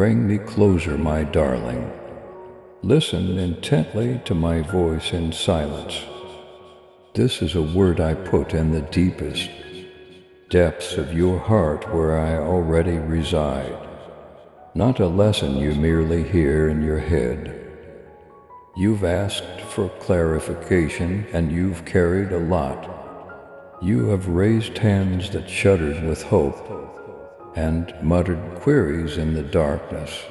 Bring me closer, my darling. Listen intently to my voice in silence. This is a word I put in the deepest depths of your heart where I already reside. Not a lesson you merely hear in your head. You've asked for clarification, and you've carried a lot. You have raised hands that shuddered with hope and muttered queries in the darkness.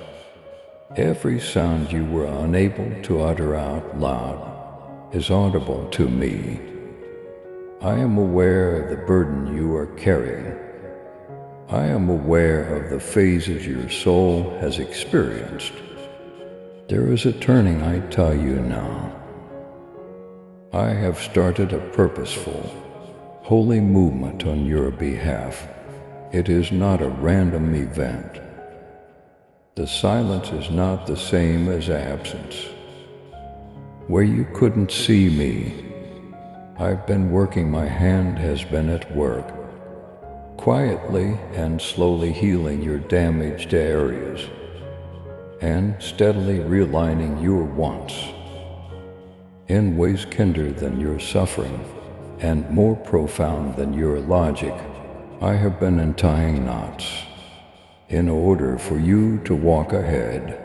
Every sound you were unable to utter out loud is audible to me. I am aware of the burden you are carrying. I am aware of the phases your soul has experienced. There is a turning, I tell you now. I have started a purposeful, holy movement on your behalf. It is not a random event. The silence is not the same as absence. Where you couldn't see me, I've been working, my hand has been at work, quietly and slowly healing your damaged areas, and steadily realigning your wants in ways kinder than your suffering and more profound than your logic. I have been untying knots in order for you to walk ahead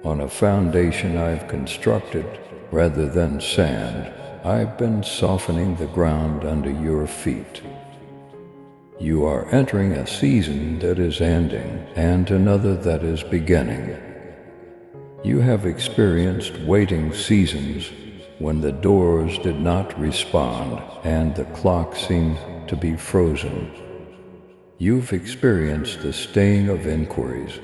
on a foundation I've constructed rather than sand. I've been softening the ground under your feet. You are entering a season that is ending and another that is beginning. You have experienced waiting seasons when the doors did not respond and the clock seemed to be frozen. You've experienced the sting of inquiries.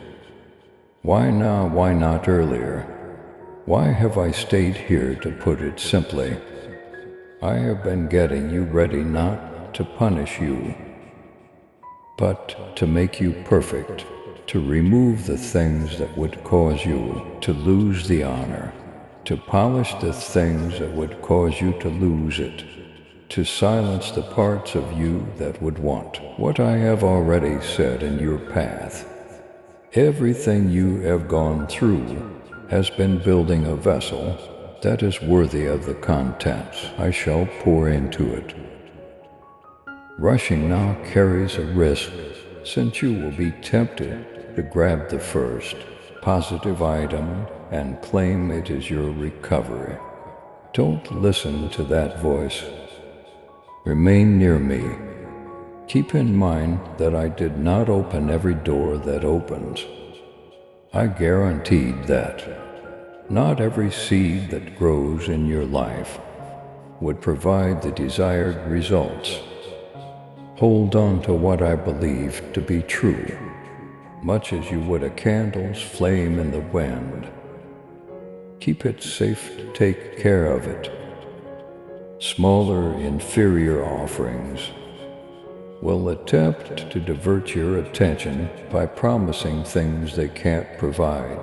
Why now? Why not earlier? Why have I stayed here? To put it simply, I have been getting you ready not to punish you, but to make you perfect, to remove the things that would cause you to lose the honor, to polish the things that would cause you to lose it, to silence the parts of you that would want what I have already said in your path. Everything you have gone through has been building a vessel that is worthy of the contents I shall pour into it. Rushing now carries a risk, since you will be tempted to grab the first positive item and claim it is your recovery. Don't listen to that voice. Remain near me. Keep in mind that I did not open every door that opens. I guaranteed that not every seed that grows in your life would provide the desired results. Hold on to what I believe to be true, much as you would a candle's flame in the wind. Keep it safe to take care of it. Smaller, inferior offerings will attempt to divert your attention by promising things they can't provide,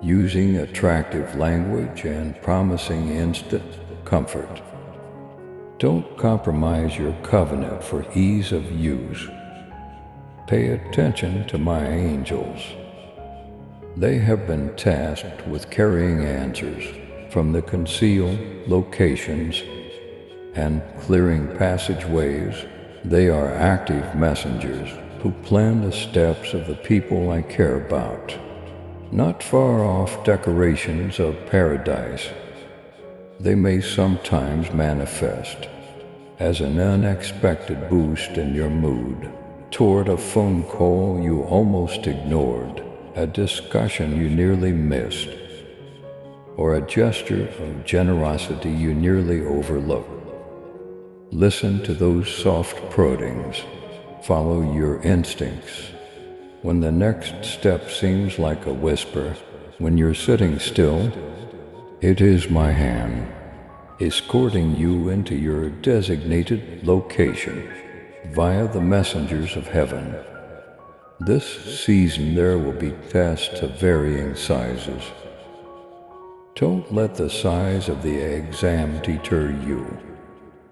using attractive language and promising instant comfort. Don't compromise your covenant for ease of use. Pay attention to my angels. They have been tasked with carrying answers from the concealed locations and clearing passageways. They are active messengers who plan the steps of the people I care about, not far off decorations of paradise. They may sometimes manifest as an unexpected boost in your mood toward a phone call you almost ignored, a discussion you nearly missed, or a gesture of generosity you nearly overlooked. Listen to those soft proddings. Follow your instincts. When the next step seems like a whisper, when you're sitting still, it is my hand, escorting you into your designated location via the messengers of heaven. This season there will be tests of varying sizes. Don't let the size of the exam deter you.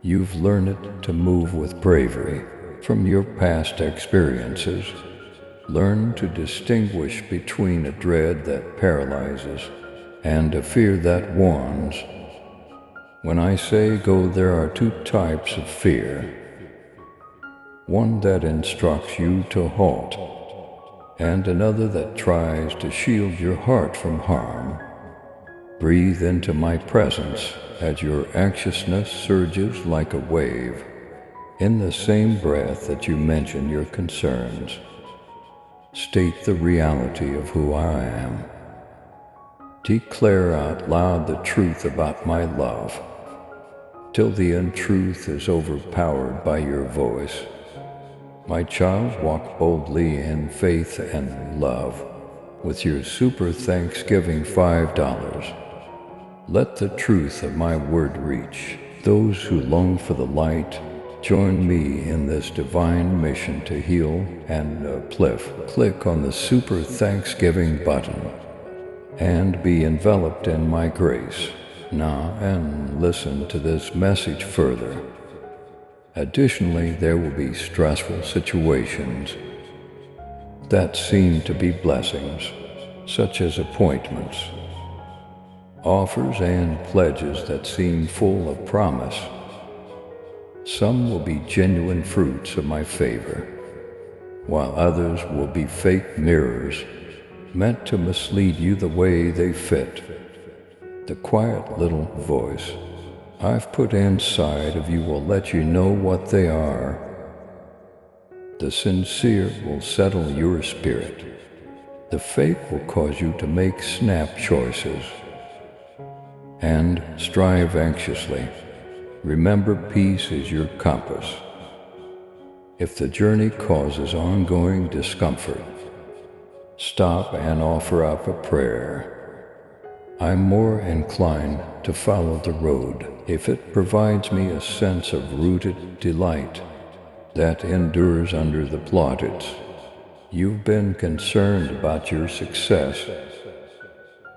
You've learned to move with bravery from your past experiences. Learn to distinguish between a dread that paralyzes and a fear that warns. When I say go, there are two types of fear. One that instructs you to halt, and another that tries to shield your heart from harm. Breathe into my presence as your anxiousness surges like a wave. In the same breath that you mention your concerns, state the reality of who I am. Declare out loud the truth about my love, till the untruth is overpowered by your voice. My child, walk boldly in faith and love with your super Thanksgiving $5. Let the truth of my word reach those who long for the light. Join me in this divine mission to heal and uplift. Click on the Super Thanksgiving button and be enveloped in my grace. Now, and listen to this message further. Additionally, there will be stressful situations that seem to be blessings, such as appointments, offers, and pledges that seem full of promise. Some will be genuine fruits of my favor, while others will be fake mirrors meant to mislead you the way they fit. The quiet little voice I've put inside of you will let you know what they are. The sincere will settle your spirit. The fake will cause you to make snap choices and strive anxiously. Remember, peace is your compass. If the journey causes ongoing discomfort, stop and offer up a prayer. I'm more inclined to follow the road if it provides me a sense of rooted delight that endures under the plaudits. You've been concerned about your success.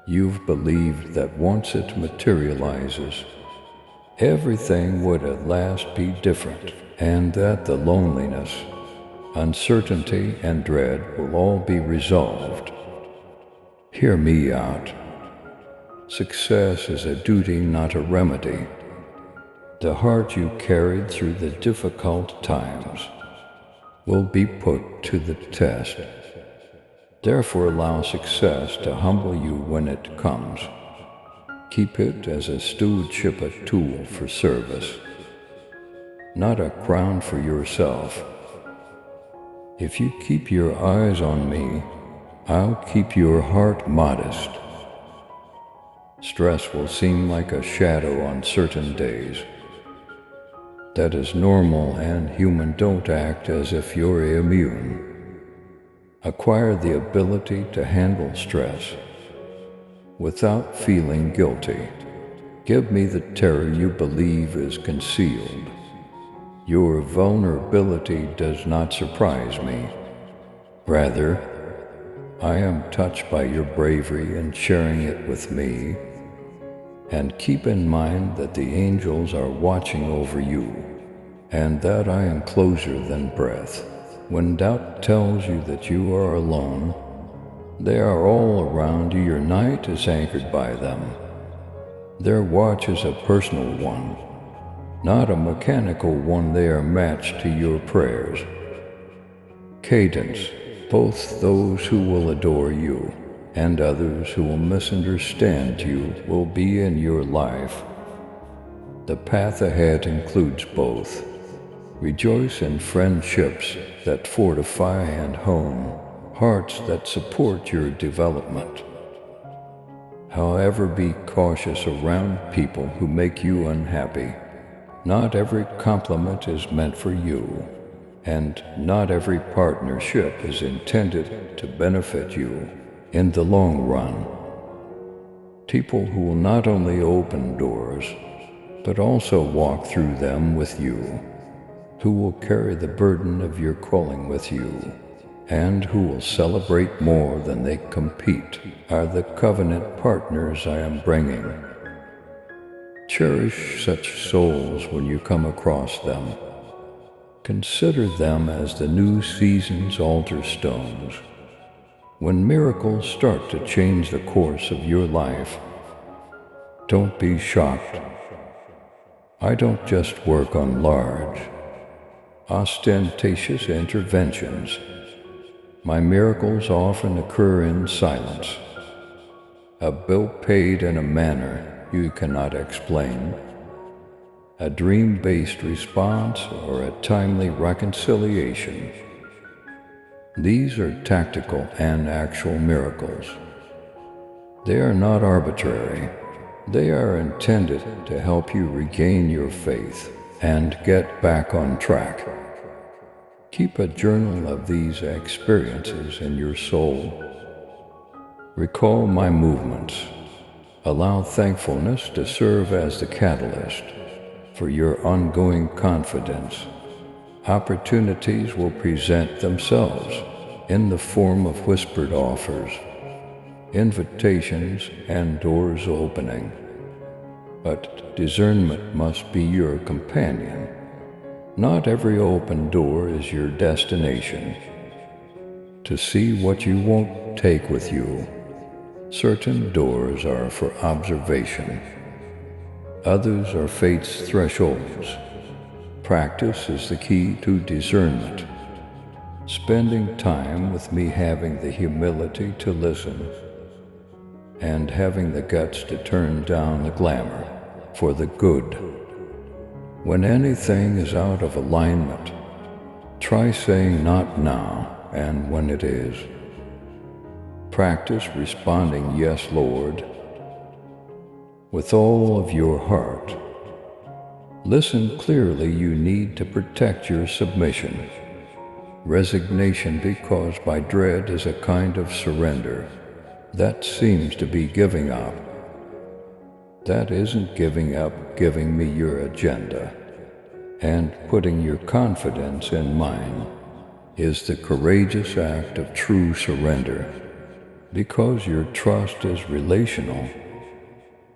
You've believed that once it materializes, everything would at last be different, and that the loneliness, uncertainty, and dread will all be resolved. Hear me out. Success is a duty, not a remedy. The heart you carried through the difficult times will be put to the test. Therefore, allow success to humble you when it comes. Keep it as a stewardship, a tool for service, not a crown for yourself. If you keep your eyes on me, I'll keep your heart modest. Stress will seem like a shadow on certain days. That is normal and human. Don't act as if you're immune. Acquire the ability to handle stress without feeling guilty. Give me the terror you believe is concealed. Your vulnerability does not surprise me. Rather, I am touched by your bravery in sharing it with me. And keep in mind that the angels are watching over you, and that I am closer than breath. When doubt tells you that you are alone, they are all around you. Your night is anchored by them. Their watch is a personal one, not a mechanical one. They are matched to your prayers. Cadence, both those who will adore you and others who will misunderstand you will be in your life. The path ahead includes both. Rejoice in friendships that fortify and hone hearts that support your development. However, be cautious around people who make you unhappy. Not every compliment is meant for you, and not every partnership is intended to benefit you in the long run. People who will not only open doors, but also walk through them with you, who will carry the burden of your calling with you, and who will celebrate more than they compete, are the covenant partners I am bringing. Cherish such souls when you come across them. Consider them as the new season's altar stones. When miracles start to change the course of your life, don't be shocked. I don't just work on large, ostentatious interventions. My miracles often occur in silence. A bill paid in a manner you cannot explain, a dream-based response, or a timely reconciliation. These are tactical and actual miracles. They are not arbitrary. They are intended to help you regain your faith and get back on track. Keep a journal of these experiences in your soul. Recall my movements. Allow thankfulness to serve as the catalyst for your ongoing confidence. Opportunities will present themselves in the form of whispered offers, invitations, and doors opening. But discernment must be your companion. Not every open door is your destination. To see what you won't take with you, certain doors are for observation. Others are fate's thresholds. Practice is the key to discernment. Spending time with me, having the humility to listen, and having the guts to turn down the glamour for the good. When anything is out of alignment, try saying not now, and when it is, practice responding, yes, Lord, with all of your heart. Listen clearly. You need to protect your submission. Resignation caused by dread is a kind of surrender. That seems to be giving up. That isn't giving up, giving me your agenda and putting your confidence in mine is the courageous act of true surrender, because your trust is relational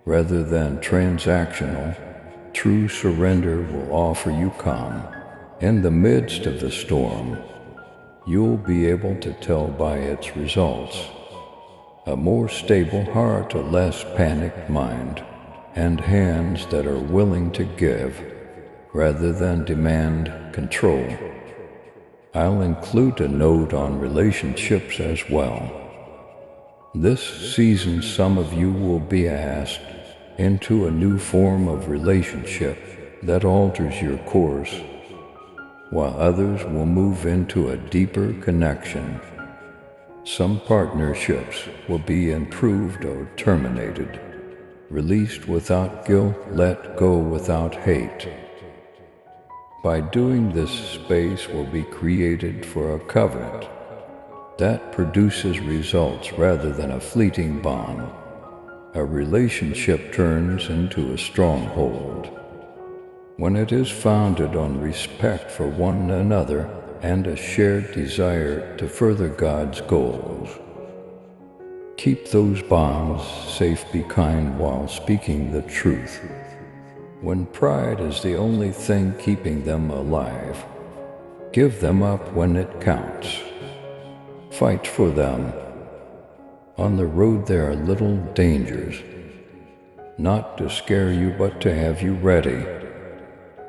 rather than transactional. True surrender will offer you calm. In the midst of the storm, you'll be able to tell by its results. A more stable heart, a less panicked mind, and hands that are willing to give rather than demand control. I'll include a note on relationships as well. This season, some of you will be asked into a new form of relationship that alters your course, while others will move into a deeper connection. Some partnerships will be improved or terminated, released without guilt, let go without hate. By doing this, space will be created for a covenant that produces results rather than a fleeting bond. A relationship turns into a stronghold when it is founded on respect for one another and a shared desire to further God's goals. Keep those bonds safe, be kind while speaking the truth. When pride is the only thing keeping them alive, give them up when it counts. Fight for them. On the road there are little dangers, not to scare you but to have you ready.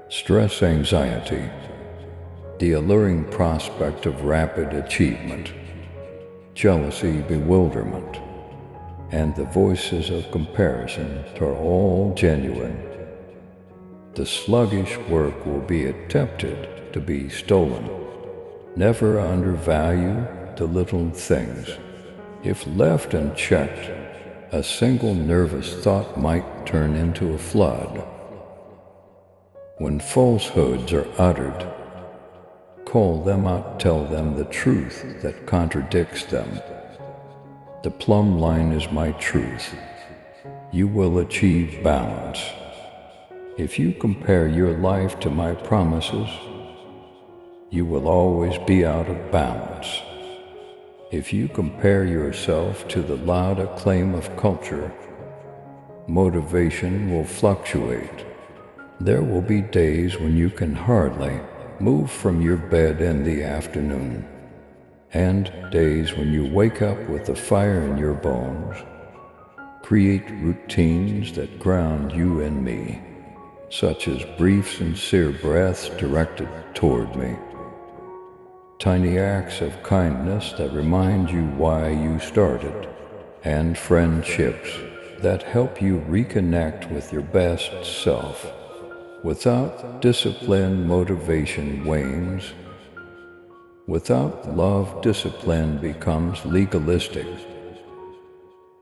Stress, anxiety, the alluring prospect of rapid achievement, jealousy, bewilderment, and the voices of comparison are all genuine. The sluggish work will be attempted to be stolen. Never undervalue the little things. If left unchecked, a single nervous thought might turn into a flood. When falsehoods are uttered, call them out, tell them the truth that contradicts them. The plumb line is my truth. You will achieve balance. If you compare your life to my promises, you will always be out of balance. If you compare yourself to the loud acclaim of culture, motivation will fluctuate. There will be days when you can hardly Move from your bed in the afternoon, and days when you wake up with the fire in your bones. Create routines that ground you and me, such as brief, sincere breaths directed toward me. Tiny acts of kindness that remind you why you started, and friendships that help you reconnect with your best self. Without discipline, motivation wanes. Without love, discipline becomes legalistic.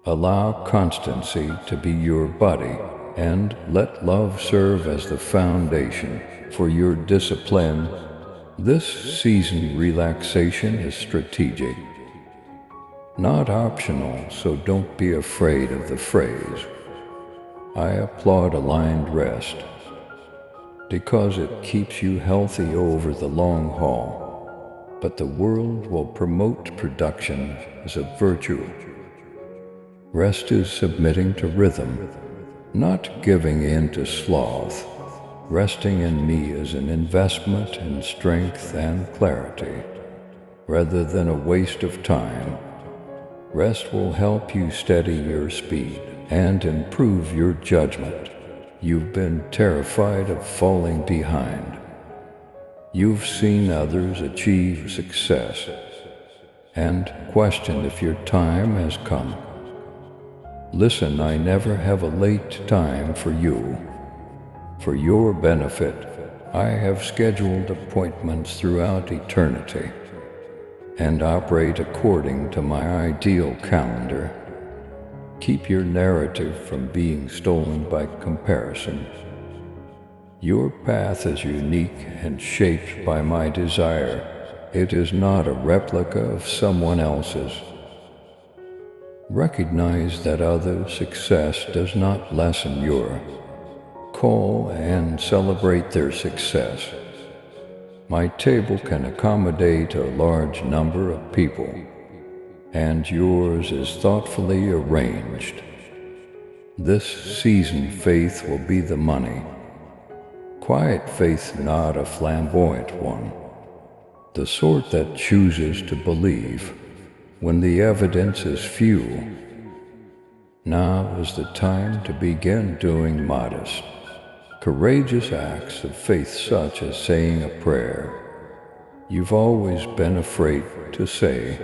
Allow constancy to be your buddy, and let love serve as the foundation for your discipline. This season, relaxation is strategic, not optional, so don't be afraid of the phrase. I applaud aligned rest, because it keeps you healthy over the long haul. But the world will promote production as a virtue. Rest is submitting to rhythm, not giving in to sloth. Resting in me is an investment in strength and clarity, rather than a waste of time. Rest will help you steady your speed and improve your judgment. You've been terrified of falling behind. You've seen others achieve success and questioned if your time has come. Listen, I never have a late time for you. For your benefit, I have scheduled appointments throughout eternity and operate according to my ideal calendar. Keep your narrative from being stolen by comparison. Your path is unique and shaped by my desire. It is not a replica of someone else's. Recognize that others' success does not lessen your call, and celebrate their success. My table can accommodate a large number of people, and yours is thoughtfully arranged. This season, faith will be the money. Quiet faith, not a flamboyant one. The sort that chooses to believe when the evidence is few. Now is the time to begin doing modest, courageous acts of faith, such as saying a prayer you've always been afraid to say,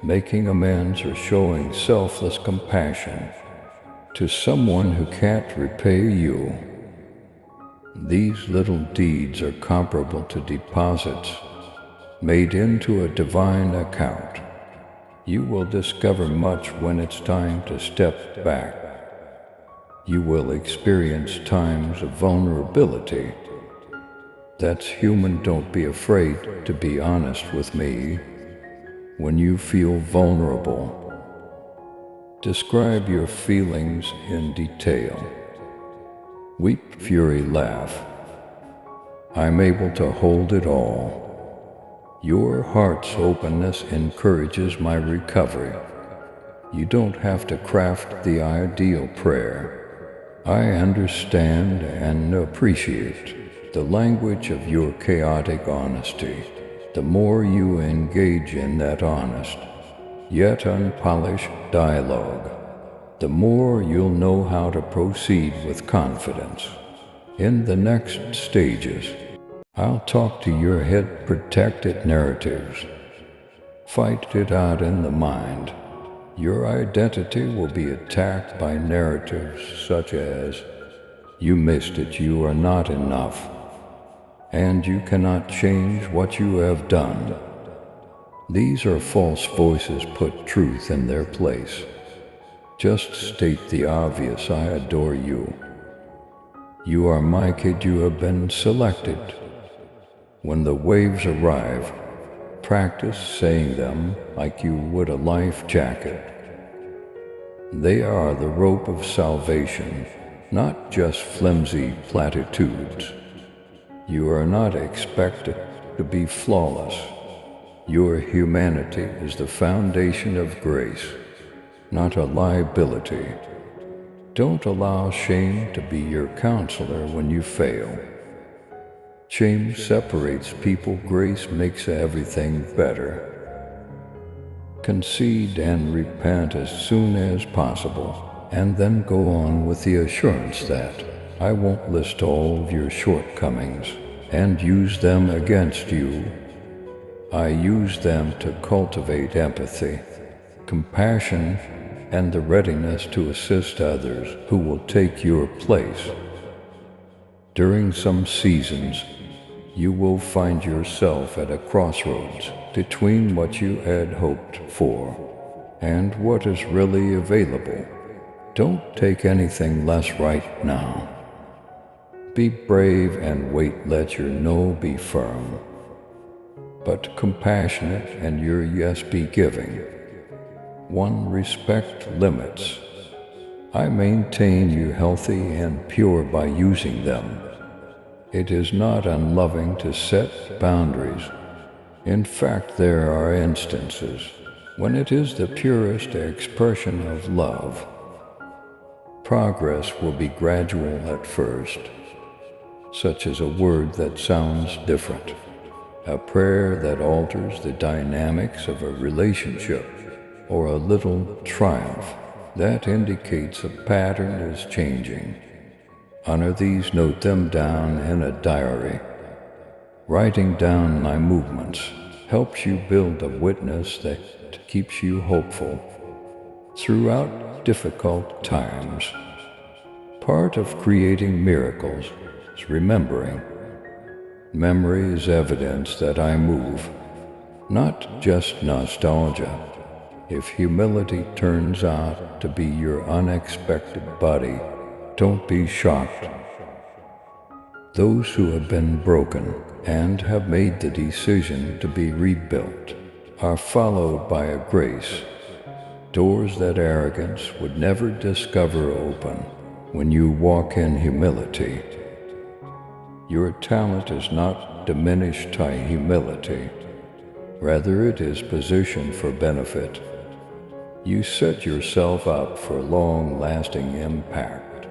making amends, or showing selfless compassion to someone who can't repay you. These little deeds are comparable to deposits made into a divine account. You will discover much when it's time to step back. You will experience times of vulnerability. That's human. Don't be afraid to be honest with me. When you feel vulnerable, describe your feelings in detail. Weep, fury, laugh. I'm able to hold it all. Your heart's openness encourages my recovery. You don't have to craft the ideal prayer. I understand and appreciate the language of your chaotic honesty. The more you engage in that honest, yet unpolished dialogue, the more you'll know how to proceed with confidence. In the next stages, I'll talk to your head, protect its narratives. Fight it out in the mind. Your identity will be attacked by narratives such as, you missed it, you are not enough, and you cannot change what you have done. These are false voices. Put truth in their place. Just state the obvious. I adore you. You are my kid. You have been selected. When the waves arrive, practice saying them like you would a life jacket. They are the rope of salvation, not just flimsy platitudes. You are not expected to be flawless. Your humanity is the foundation of grace, not a liability. Don't allow shame to be your counselor when you fail. Shame separates people, grace makes everything better. Concede and repent as soon as possible, and then go on with the assurance that I won't list all of your shortcomings and use them against you. I use them to cultivate empathy, compassion, and the readiness to assist others who will take your place. During some seasons, you will find yourself at a crossroads between what you had hoped for and what is really available. Don't take anything less right now. Be brave and wait, let your no be firm, but compassionate and your yes be giving. 1. Respect limits. I maintain you healthy and pure by using them. It is not unloving to set boundaries. In fact, there are instances when it is the purest expression of love. Progress will be gradual at first, such as a word that sounds different, a prayer that alters the dynamics of a relationship, or a little triumph that indicates a pattern is changing. Honor these, note them down in a diary. Writing down my movements helps you build a witness that keeps you hopeful throughout difficult times. Part of creating miracles is remembering. Memory is evidence that I move, not just nostalgia. If humility turns out to be your unexpected buddy, don't be shocked. Those who have been broken and have made the decision to be rebuilt are followed by a grace. Doors that arrogance would never discover open when you walk in humility. Your talent is not diminished by humility. Rather, it is positioned for benefit. You set yourself up for long-lasting impact.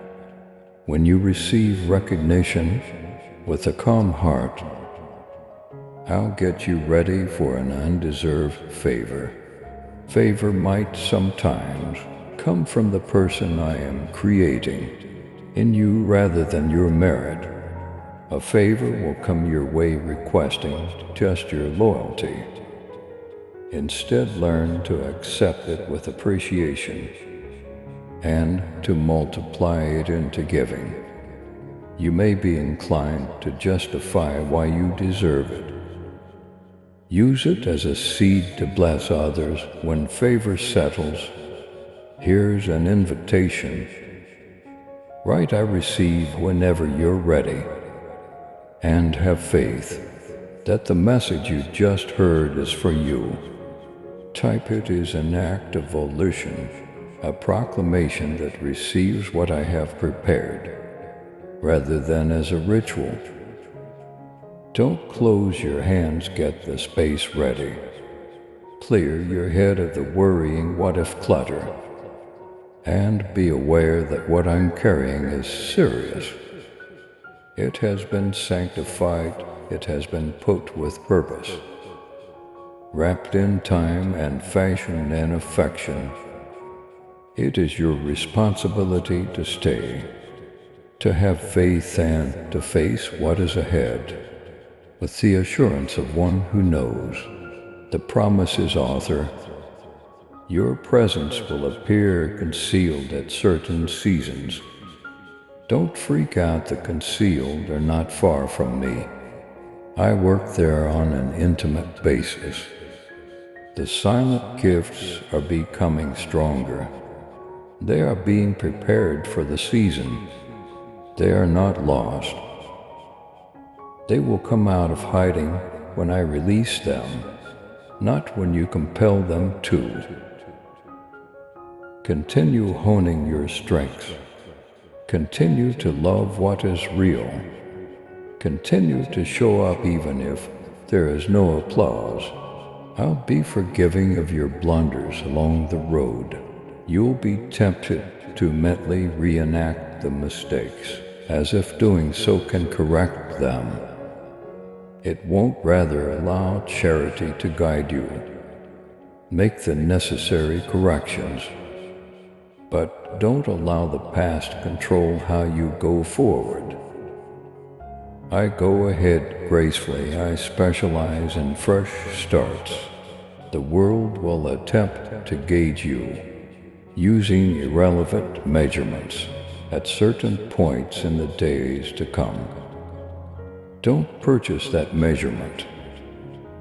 When you receive recognition with a calm heart, I'll get you ready for an undeserved favor. Favor might sometimes come from the person I am creating in you rather than your merit. A favor will come your way requesting just your loyalty. Instead, learn to accept it with appreciation and to multiply it into giving. You may be inclined to justify why you deserve it. Use it as a seed to bless others. When favor settles, here's an invitation. Write "I receive" whenever you're ready, and have faith that the message you just heard is for you. Type it as an act of volition, a proclamation that receives what I have prepared, rather than as a ritual. Don't close your hands, get the space ready. Clear your head of the worrying what-if clutter, and be aware that what I'm carrying is serious. It has been sanctified, it has been put with purpose, wrapped in time and fashioned in affection. It is your responsibility to stay, to have faith, and to face what is ahead with the assurance of one who knows. The promise's author. Your presence will appear concealed at certain seasons. Don't freak out, the concealed are not far from me. I work there on an intimate basis. The silent gifts are becoming stronger. They are being prepared for the season. They are not lost. They will come out of hiding when I release them, not when you compel them to. Continue honing your strengths. Continue to love what is real. Continue to show up even if there is no applause. I'll be forgiving of your blunders along the road. You'll be tempted to mentally reenact the mistakes, as if doing so can correct them. It won't rather allow charity to guide you. Make the necessary corrections, but don't allow the past to control how you go forward. I go ahead gracefully. I specialize in fresh starts. The world will attempt to gauge you using irrelevant measurements at certain points in the days to come. Don't purchase that measurement.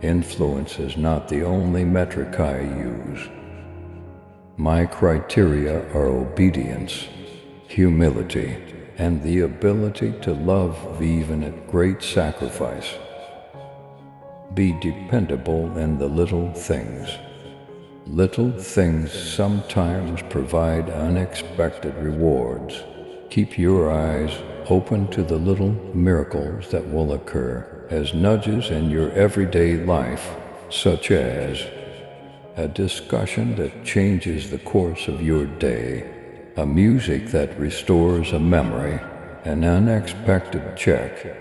Influence is not the only metric I use. My criteria are obedience, humility, and the ability to love even at great sacrifice. Be dependable in the little things. Little things sometimes provide unexpected rewards. Keep your eyes open to the little miracles that will occur as nudges in your everyday life, such as a discussion that changes the course of your day, a music that restores a memory, an unexpected check,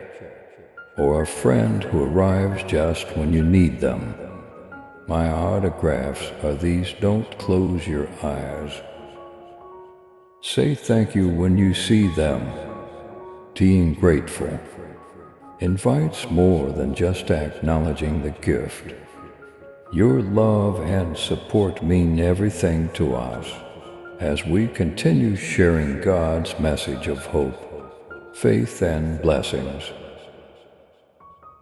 or a friend who arrives just when you need them. My autographs are these. Don't close your eyes. Say thank you when you see them. Being grateful invites more than just acknowledging the gift. Your love and support mean everything to us as we continue sharing God's message of hope, faith, and blessings.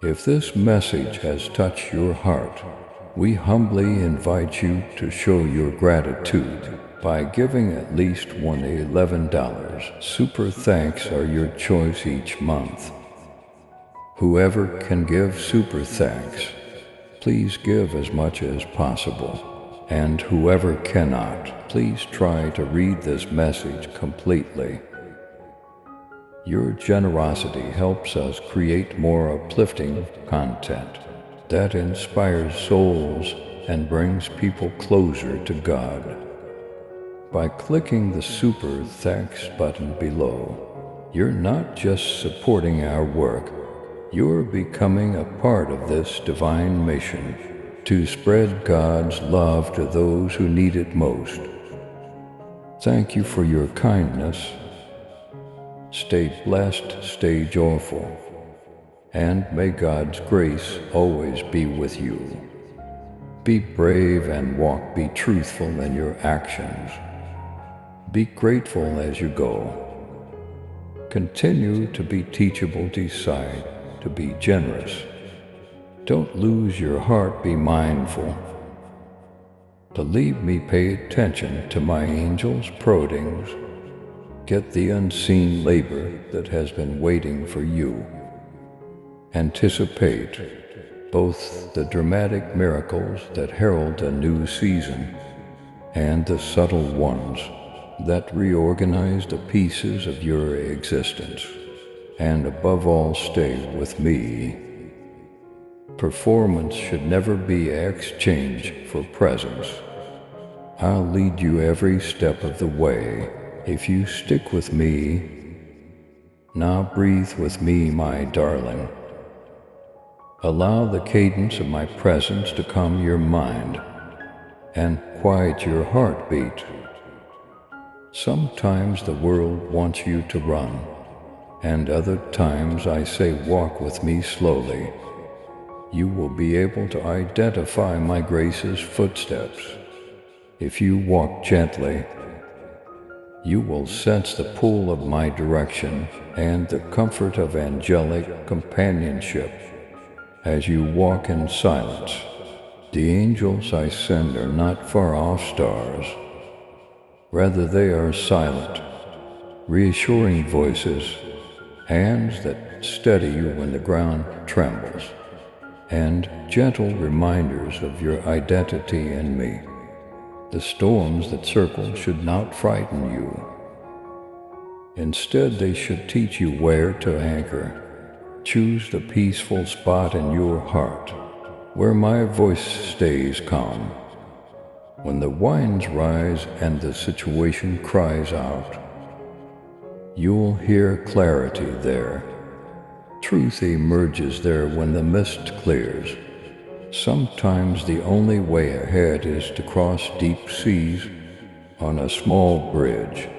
If this message has touched your heart, we humbly invite you to show your gratitude by giving at least $11. Super thanks are your choice each month. Whoever can give super thanks, please give as much as possible. And whoever cannot, please try to read this message completely. Your generosity helps us create more uplifting content that inspires souls and brings people closer to God. By clicking the Super Thanks button below, you're not just supporting our work, you're becoming a part of this divine mission to spread God's love to those who need it most. Thank you for your kindness. Stay blessed, stay joyful, and may God's grace always be with you. Be brave and walk, be truthful in your actions. Be grateful as you go. Continue to be teachable, decide to be generous. Don't lose your heart, be mindful. Believe me, pay attention to my angels' proddings. Get the unseen labor that has been waiting for you. Anticipate both the dramatic miracles that herald a new season and the subtle ones that reorganize the pieces of your existence. And above all, stay with me. Performance should never be exchange for presence. I'll lead you every step of the way if you stick with me. Now breathe with me, my darling. Allow the cadence of my presence to calm your mind and quiet your heartbeat. Sometimes the world wants you to run, and other times I say walk with me slowly. You will be able to identify my grace's footsteps. If you walk gently, you will sense the pull of my direction and the comfort of angelic companionship. As you walk in silence, the angels I send are not far-off stars. Rather, they are silent, reassuring voices, hands that steady you when the ground trembles, and gentle reminders of your identity in me. The storms that circle should not frighten you. Instead, they should teach you where to anchor. Choose the peaceful spot in your heart, where my voice stays calm. When the winds rise and the situation cries out, you'll hear clarity there. Truth emerges there when the mist clears. Sometimes the only way ahead is to cross deep seas on a small bridge.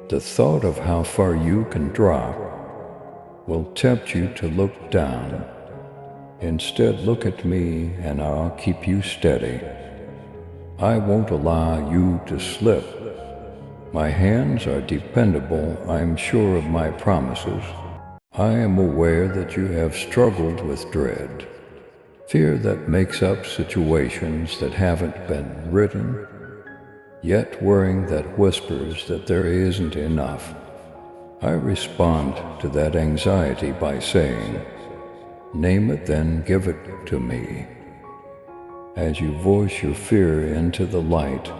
The thought of how far you can drop will tempt you to look down. Instead, look at me and I'll keep you steady. I won't allow you to slip. My hands are dependable, I'm sure of my promises. I am aware that you have struggled with dread, fear that makes up situations that haven't been written, yet worrying that whispers that there isn't enough. I respond to that anxiety by saying, name it, then give it to me. As you voice your fear into the light,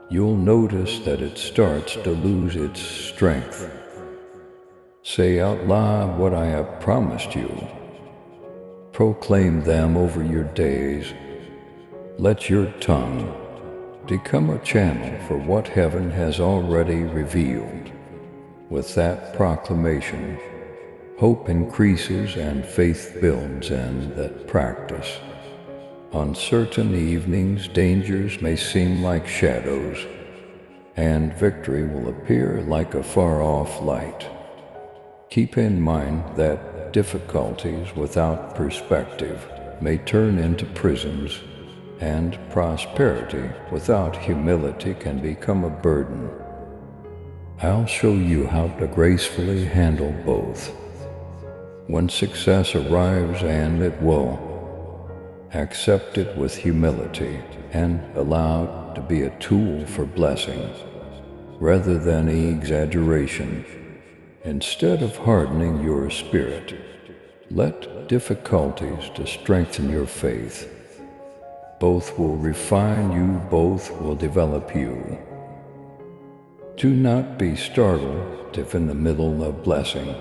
you'll notice that it starts to lose its strength. Say out loud what I have promised you. Proclaim them over your days. Let your tongue become a channel for what heaven has already revealed. With that proclamation, hope increases and faith builds in that practice. On certain evenings, dangers may seem like shadows, and victory will appear like a far-off light. Keep in mind that difficulties without perspective may turn into prisons, and prosperity without humility can become a burden. I'll show you how to gracefully handle both. When success arrives, and it will, accept it with humility and allow it to be a tool for blessing rather than exaggeration. Instead of hardening your spirit, let difficulties to strengthen your faith. Both will refine you, both will develop you. Do not be startled if in the middle of blessing,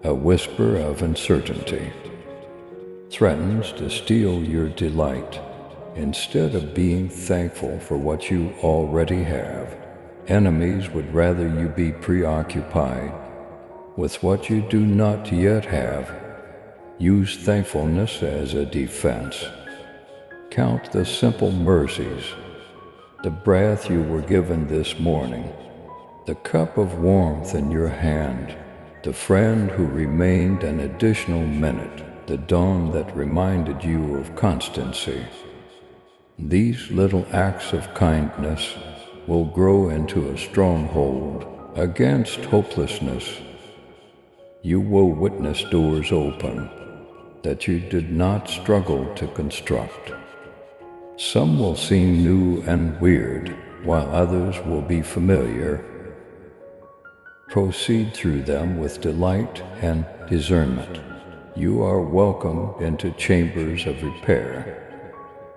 a whisper of uncertainty threatens to steal your delight. Instead of being thankful for what you already have, enemies would rather you be preoccupied with what you do not yet have. Use thankfulness as a defense. Count the simple mercies, the breath you were given this morning, the cup of warmth in your hand, the friend who remained an additional minute, the dawn that reminded you of constancy. These little acts of kindness will grow into a stronghold against hopelessness. You will witness doors open that you did not struggle to construct. Some will seem new and weird, while others will be familiar. Proceed through them with delight and discernment. You are welcome into chambers of repair,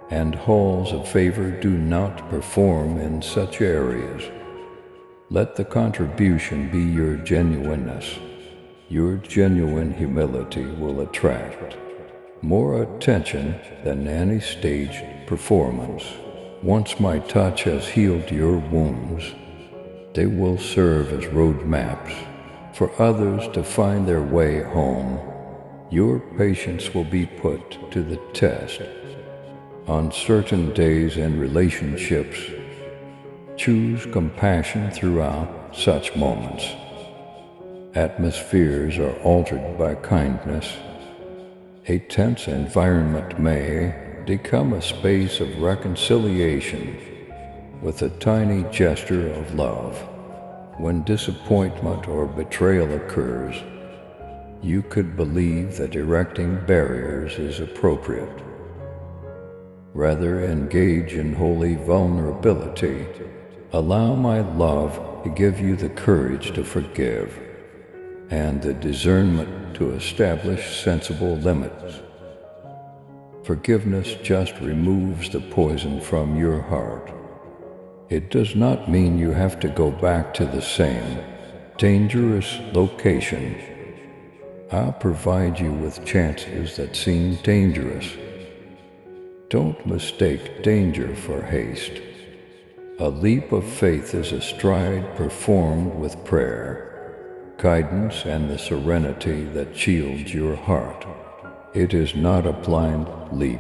and halls of favor do not perform in such areas. Let the contribution be your genuineness. Your genuine humility will attract more attention than any staged performance. Once my touch has healed your wounds, they will serve as road maps for others to find their way home. Your patience will be put to the test. On certain days and relationships, choose compassion throughout such moments. Atmospheres are altered by kindness. A tense environment may become a space of reconciliation with a tiny gesture of love. When disappointment or betrayal occurs, you could believe that erecting barriers is appropriate. Rather, engage in holy vulnerability. Allow my love to give you the courage to forgive and the discernment to establish sensible limits. Forgiveness just removes the poison from your heart. It does not mean you have to go back to the same dangerous location. I'll provide you with chances that seem dangerous. Don't mistake danger for haste. A leap of faith is a stride performed with prayer. guidance and the serenity that shields your heart. It is not a blind leap.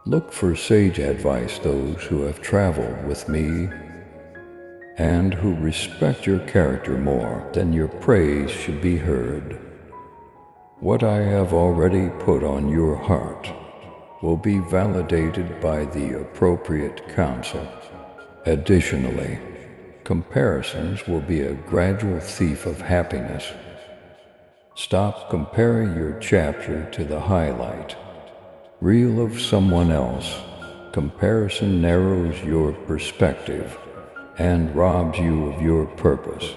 Look for sage advice, those who have traveled with me and who respect your character more than your praise should be heard. What I have already put on your heart will be validated by the appropriate counsel. Additionally, comparisons will be a gradual thief of happiness. Stop comparing your chapter to the highlight reel of someone else. Comparison narrows your perspective and robs you of your purpose.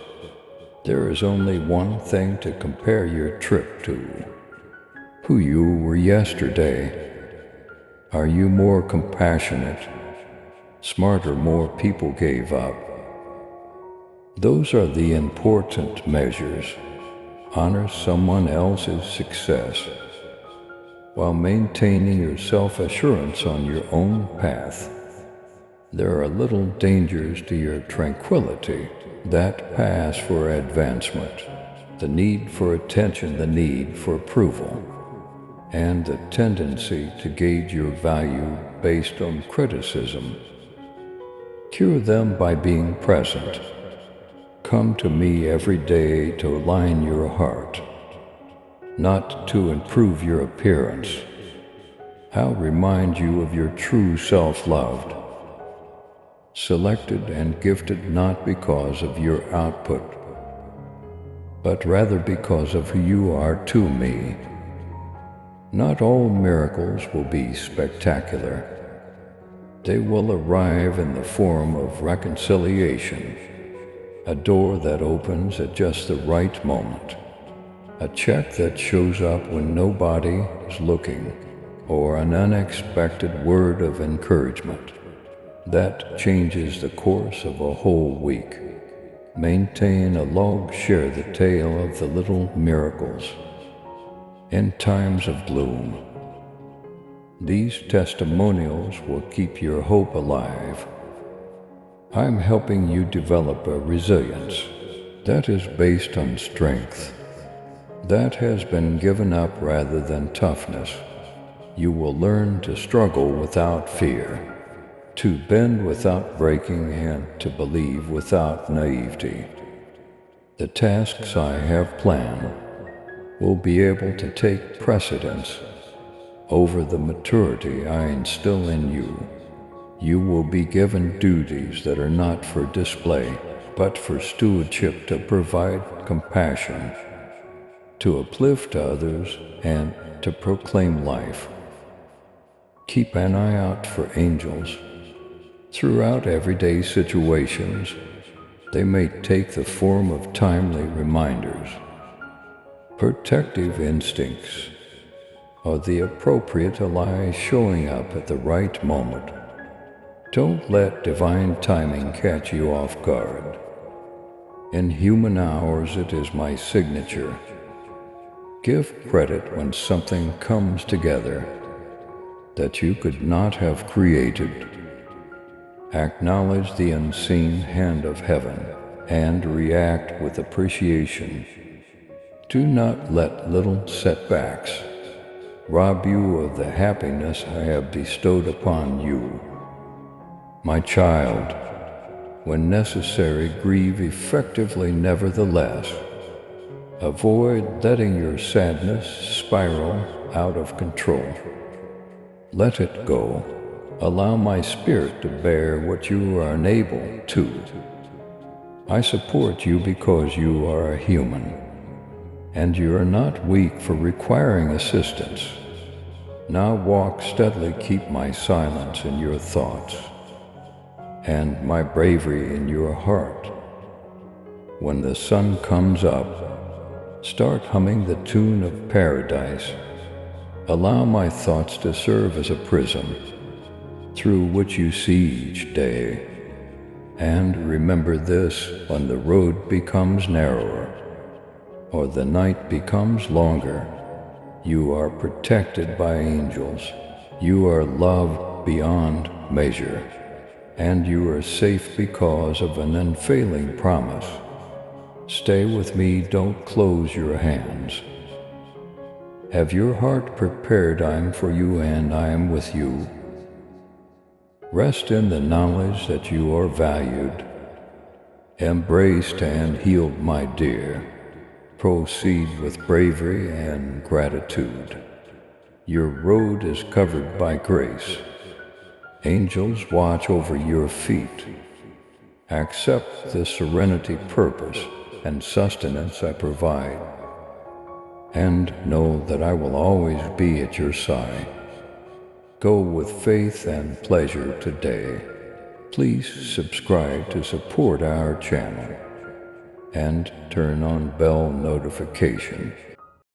There is only one thing to compare your trip to: who you were yesterday. Are you more compassionate, smarter, more people gave up? Those are the important measures. Honor someone else's success while maintaining your self-assurance on your own path. There are little dangers to your tranquility that pass for advancement: the need for attention, the need for approval, and the tendency to gauge your value based on criticism. Cure them by being present. Come to me every day to align your heart, not to improve your appearance. I'll remind you of your true self-loved, selected and gifted not because of your output, but rather because of who you are to me. Not all miracles will be spectacular. They will arrive in the form of reconciliation, a door that opens at just the right moment, a check that shows up when nobody is looking, or an unexpected word of encouragement that changes the course of a whole week. Maintain a log, share the tale of the little miracles. In times of gloom, these testimonials will keep your hope alive. I'm helping you develop a resilience that is based on strength, that has been given up rather than toughness. You will learn to struggle without fear, to bend without breaking, and to believe without naivety. The tasks I have planned will be able to take precedence over the maturity I instill in you. You will be given duties that are not for display, but for stewardship, to provide compassion, to uplift others, and to proclaim life. Keep an eye out for angels. Throughout everyday situations, they may take the form of timely reminders, protective instincts, or the appropriate ally showing up at the right moment. Don't let divine timing catch you off guard. In human hours, it is my signature. Give credit when something comes together that you could not have created. Acknowledge the unseen hand of heaven and react with appreciation. Do not let little setbacks rob you of the happiness I have bestowed upon you. My child, when necessary, grieve effectively nevertheless. Avoid letting your sadness spiral out of control. Let it go. Allow my spirit to bear what you are unable to. I support you because you are a human, and you are not weak for requiring assistance. Now walk steadily, keep my silence in your thoughts, and my bravery in your heart. When the sun comes up, start humming the tune of paradise. Allow my thoughts to serve as a prism through which you see each day. And remember this: when the road becomes narrower, or the night becomes longer, you are protected by angels. You are loved beyond measure, and you are safe because of an unfailing promise. Stay with me, don't close your hands. Have your heart prepared, I'm for you and I am with you. Rest in the knowledge that you are valued, embraced and healed, my dear. Proceed with bravery and gratitude. Your road is covered by grace. Angels watch over your feet. Accept the serenity, purpose, and sustenance I provide, and know that I will always be at your side. Go with faith and pleasure today. Please subscribe to support our channel and turn on bell notification